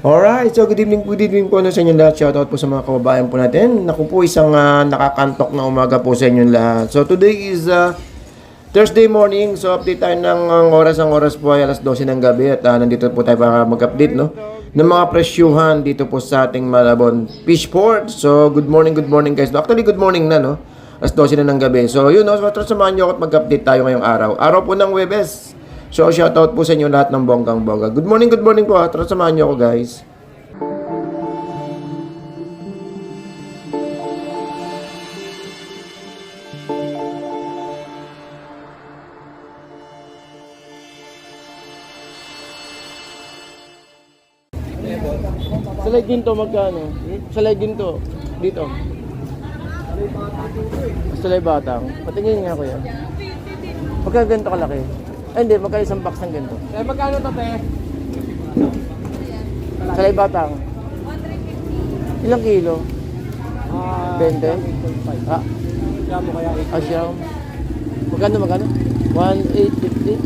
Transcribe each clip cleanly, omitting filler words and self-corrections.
Alright, so good evening po sa inyo lahat. Shoutout po sa mga kababayan po natin. Naku po, isang nakakantok na umaga po sa inyo lahat. So today is Thursday morning. So update tayo ng oras. Ang oras po ay alas 12 ng gabi. At nandito po tayo para mag-update ng mga presyuhan dito po sa ating Malabon Fishport. So good morning guys. Actually good morning na, no? Alas 12 na ng gabi. So yun, no? So samahan nyo ako at mag-update tayo ngayong araw. Araw po ng Webes. So, shoutout po sa inyo lahat ng bonggang-bongga. Good morning po. Tara, samahan nyo ako, guys. Sa ginto, magkano? Sa ginto, dito. Sa batang. Patingin nga ko yan. Magkano ganito kalaki? Ay, hindi. Magkano isang box ng ganito? Magkano to, te? Sa batang. 150. Ilang kilo? 20? Ah, Kaya mo kaya asyam. Magkano? 1,850?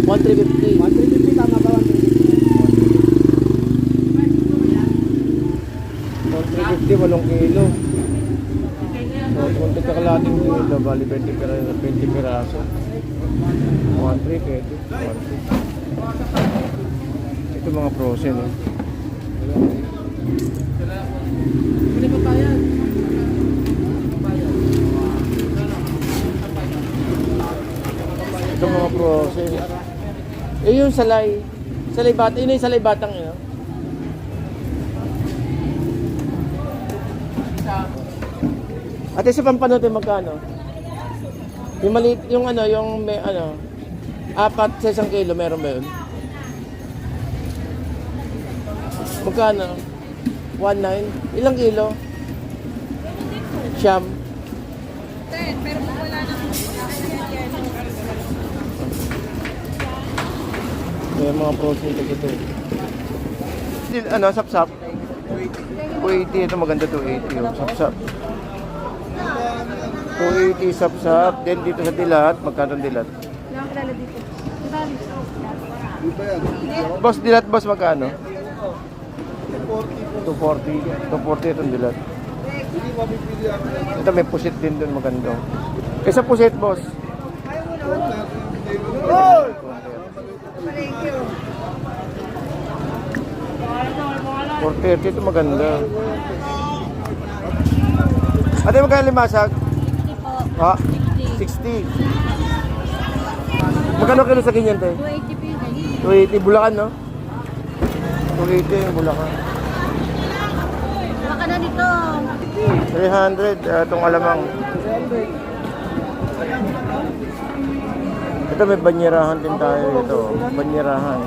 1,350. 150, tama ba? 150, 8 kilo. So, kung tigkakalating kilo, bali 20 piraso. 1,3 pwede. 1,3. Ito mga frozen, eh. Ito mga frozen. Eh, yung salay batang, yun yung salay batang, yun. Ate, sa pampanote magkano? Yung maliit, yung may apat sa isang kilo, meron ba yun? Magkano? 1,900? Ilang kilo? Siyam? 10, pero kung wala naman May mga protein ito. Sap-sap? 280. Ito maganda 280. Oh. Sap-sap. 280 sap-sap. Then dito sa dilat, magkano dilat? Lang kilala dito. Boss, dilat boss, magkano? 240. 240 itong dilat. Ito may pusit din doon, maganda. Kaysa pusit, boss? 430 ito maganda. Ate, magkano limasag? 60 po. Ha? 60. Magkano kilo sa ganyan, te? 280 po yun. 280, Bulacan, no? 280 yung Bulacan. Baka na dito. 300, itong alamang. Ito may banyerahan din tayo ito. Banyerahan.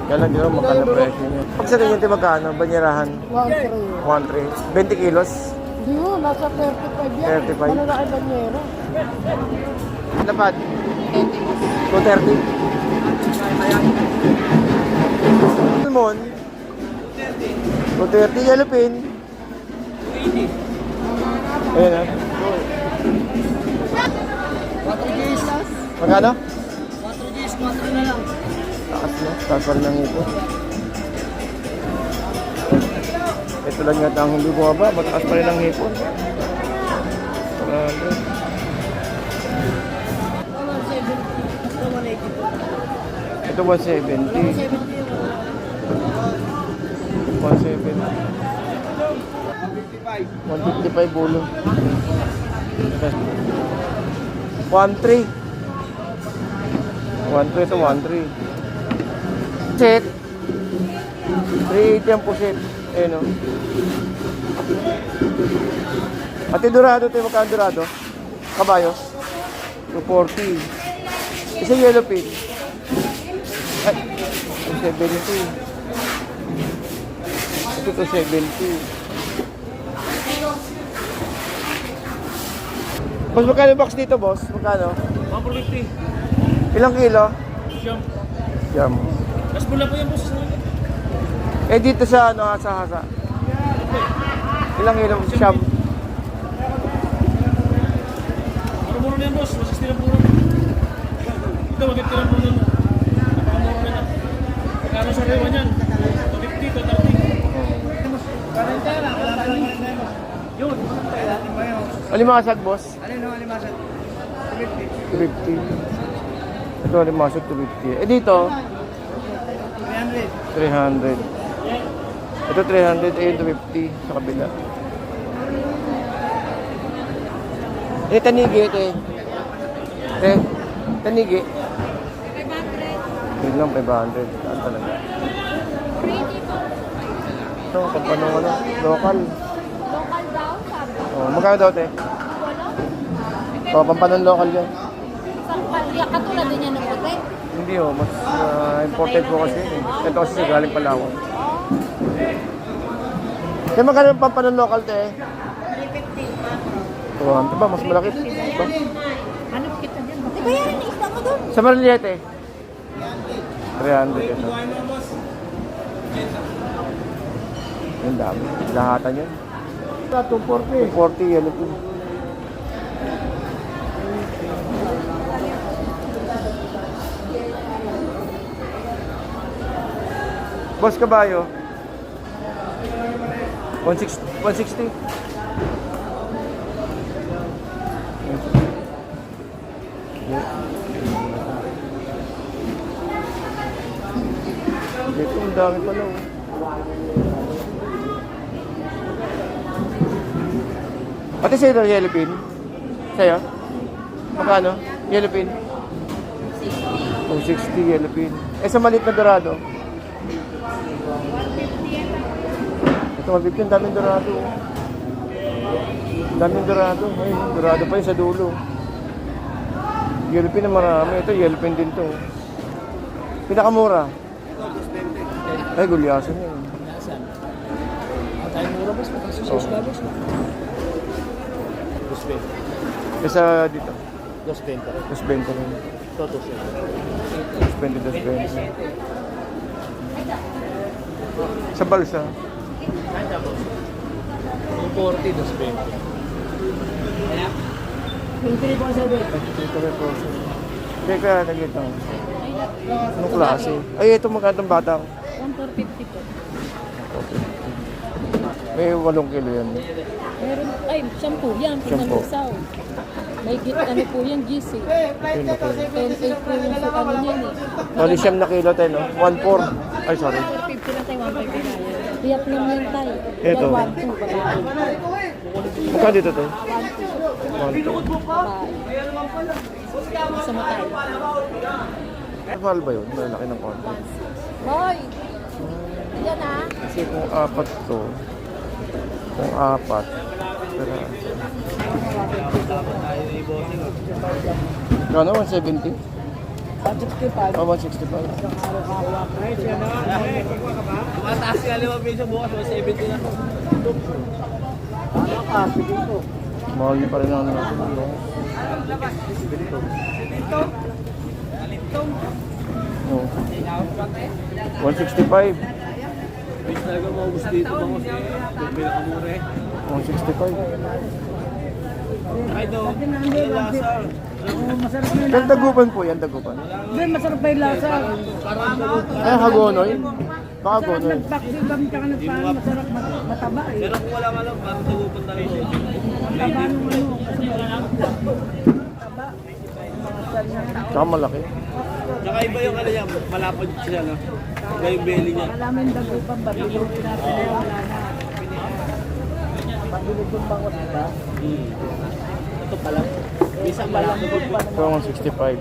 Kaya lang dito magkano presyo niya. Pag sa ganyan, te, magkano? Banyerahan? 1,300. 20 kilos? Hindi mo, nasa 35 yan. 35. Malalaki banyero. Lapad? 230. Salmon? 230. Yellow pin? 280. Ayan, ha? 4 days. Magkano? 4 days, 4 na lang. Taas na. Taas pa rin ang ito. Ito lang yata ang hindi bumaba. Mataas pa rin ang hipon. Ito 170. 155 bulo. 1,300. 1,300 ito 1,300. Pusit. 380 ang pusit. Ayun, o. Ate, dorado tayo. Magkano dorado? Kabayos? 240. Isang yellow pin. Ay, 270. Ito 270. Boss, magkano box dito, boss? Magkano? 150. Ilang kilo? Siyam. Siyam. Mas bula po yan, boss. Eh, dito sa, hasa-hasa. Ilang kilo? Siyam. Muro na yan, boss. Mas istilang puro. Ito, magkitilang puro na. Napakamura na. Magkano sa rewan yan? 250, Alimasag, boss? Ano no, alimasag? 250. Ito, alimasag, 250. Eh, dito? 300. 300. Ito, 300. Eh, 250 sa kabila. Eh, tanigi ito eh. Eh, tanigi. 500. Yun lang, 500. Saan talaga? Pretty po. Ito, pampano ano, local. Local daw, sabi. Oh, magkano daw, te? Wala. Oh, pampanon local yan. Isang palya, katulad din yan ng puti. Hindi oh, mas imported po kasi yun eh. Ito kasi galing Palawan. Kaya magkano yung pampanon local, te? 350. Oh, ito ba? Mas malaki. Diba? Hanap kita dyan. Di ba yan? Isda mo doon. Sa Marliete? 300 ito. Yung dami. Lahatan yun. 240. 240, yellow po. Boss Kabayo. 160. 160. Ito, ang dami pala. Oh. Ate, sa'yo na yellow pin? Sa'yo? Magkano? Yellow pin? 260 yellow pin. Eh, sa maliit na dorado? Ito, 150. Ang daming dorado. Ang daming dorado. Ay, dorado pa yun sa dulo. Yellow pin na marami. Ito, yellow pin din to. Pinakamura. Ay, gulyasan yun. Matay mura boss, magkasusos ka boss. 220. Kesa dito. 220. 220 rin. Ito, 220. 220. Sa balsa. Yung 40, 220. Yung 3 po sa bed. Dito rin po. Hindi kaya nagito. Anong klase? Ay, ito magandang bata. 1,450 po. May 8 kilo yan. Meron, ay, 10 yan. 10. Pinalusaw. May ano po yan, GC. 10,8 po yung ano niyan eh. Bali, 9 na kilo tayo, no? 1.4. Ay, sorry. 450 lang tayo, 1,500 na yan. Tiyak lang yan tayo. Ito. 1,2 babae. Magkano dito tayo? 1,2 babae. Sa matay. Mahal ba yun? Malaki ng konti. Boy! Yan ah. Kasi kung 4 to, kung 4, pero... Kano? 170? 165. Oh, 165. Mataas ka 5 piso bukas, 170 na. Ano ka? Dito. Mahal pa rin ang natin. No. 165. Bis talaga maubos dito bangos eh. Yung pinakamura eh. 165. Ay do, yung lasa. Yan dagupan po, yan dagupan. Hindi, masarap pa yung lasa. Ay, hagonoy. Baka hagonoy. Nagpaksigam ka ka nagpaano, masarap, mataba eh. Pero kung wala ka lang, parang tagupan tayo. Mataba nung ano, kasi Tsaka malaki. Tsaka iba yung ano niya, malapad siya no. Iba yung belly niya. alamin dagupan ba, bilog natin na wala na. Pagbilog yung bangot, diba? Ito pa lang. Bisa malapad pa. Ito 165.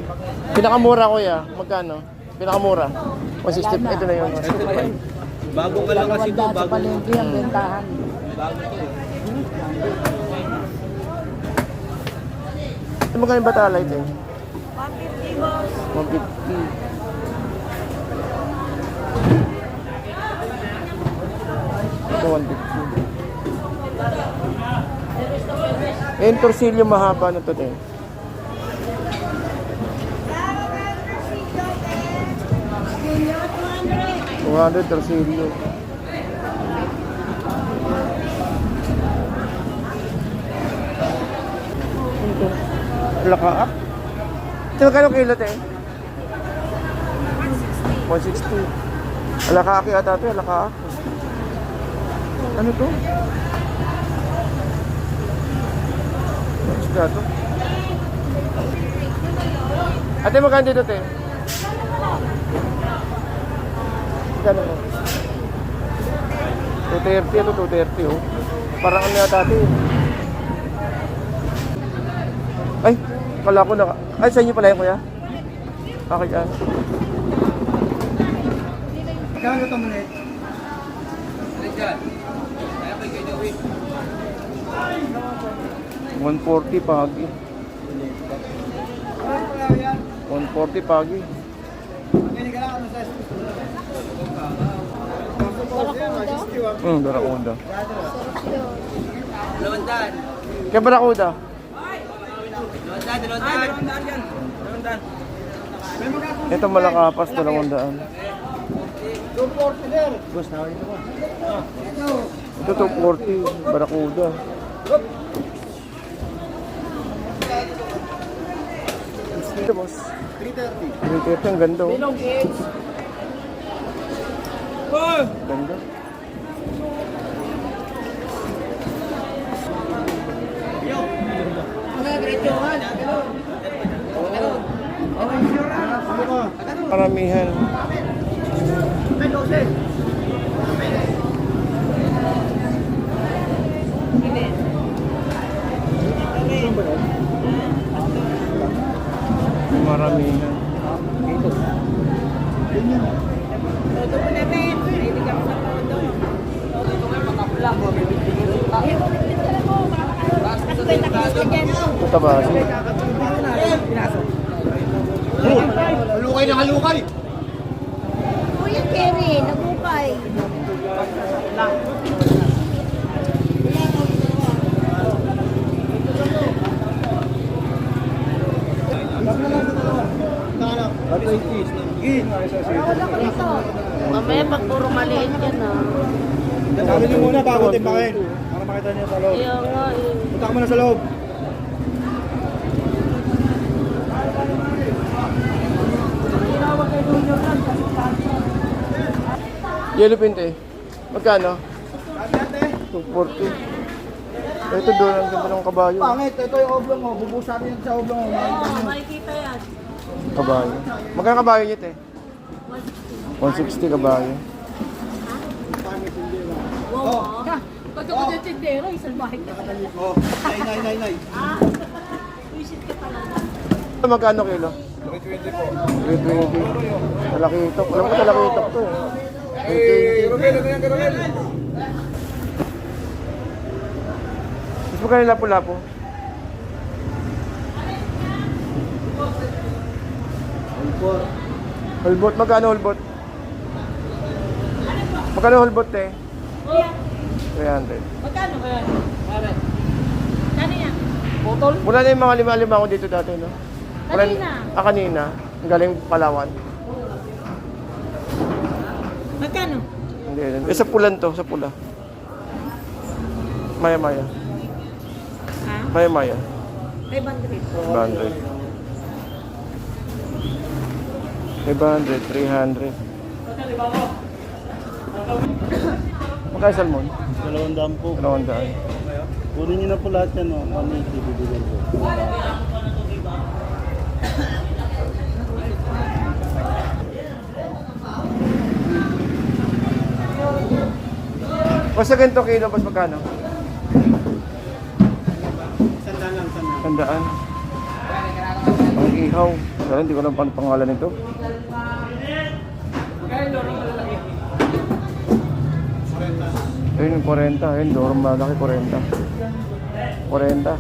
Pinakamura ko ya. Magkano? Pinakamura. 160. Ito na yun. 165. Bago ka lang kasi ito, Sa bago. palengke ang bentahan. Bago to eh. Ito magkano yung batalay ito? 150 boss. 150. Ito 150. Eh, yung torsilyo mahaba na ito eh. $200 torsilyo. Ito. Lakaak. Ito magkano kilo ito eh? 160. Alakaaki ata ito, alakaak. Ano to? Isda to. Ate, magkano dito, te? Magkano mo? 230, ito 230, oh. Parang ano yata ate. Ay, kala ko na. Ay, sa inyo pala yan, kuya? Okay, yan. Kano ito muna eh? 140 pagi. 140 pagi. Barakuda. Dalawandaan. Kaya barakuda? Dalawandaan. Ito malakapas, 200. Ito 240, barakuda. Ito boss. 330. Ang ganda, oh. Ganda. Paramihan. Maramihan. Ito ba? Halukay na halukay. Kuya Kerry, nagukay. Wala ko ito. Mamaya pag puro maliit yan Sabi niyo muna bago timbakin. Para makita niyo sa loob. Kaya nga eh. Punta ka muna sa loob. Yellow pin, eh. Magkano? 240. Ito doon, ang ganda ng kabayo. Pangit, ito yung oblong mo. Bubusa rin sa oblong mo. Makikita yan. Kabayo. Magkano kabayo niyo, te? 160 kabayo. Wow. Pag ako dyan tindero, isang bahay ka. Oh, nay. Visit ka pala. Ito magkano kilo? 320 po. 320. Talakitok. Alam ko talakitok to, eh. 320. Rodel, ano yan, Rodel? Mas magkano lapo-lapo? Holbot, magkano holbot? Magkano holbot, te? 300. Magkano kaya? Kano yan? Wala na yung mga lima-lima ko dito dati, no? Kanina. Kanina. Ang galing Palawan. Magkano? Hindi, eh, sa pulan to, sa pula. Maya-maya. Ha? Maya-maya. 500. 500. 500, 300. Magkano salmon? 200 po. 200. Kunin niyo na po lahat yan, oh. 180 bibigyan po. Basta ganito kilo, pas magkano? Sandaan. Ang ihaw. Pero hindi ko alam paano pangalan nito. Ayun, 40. Ayun, dorong malaki, 40. 40.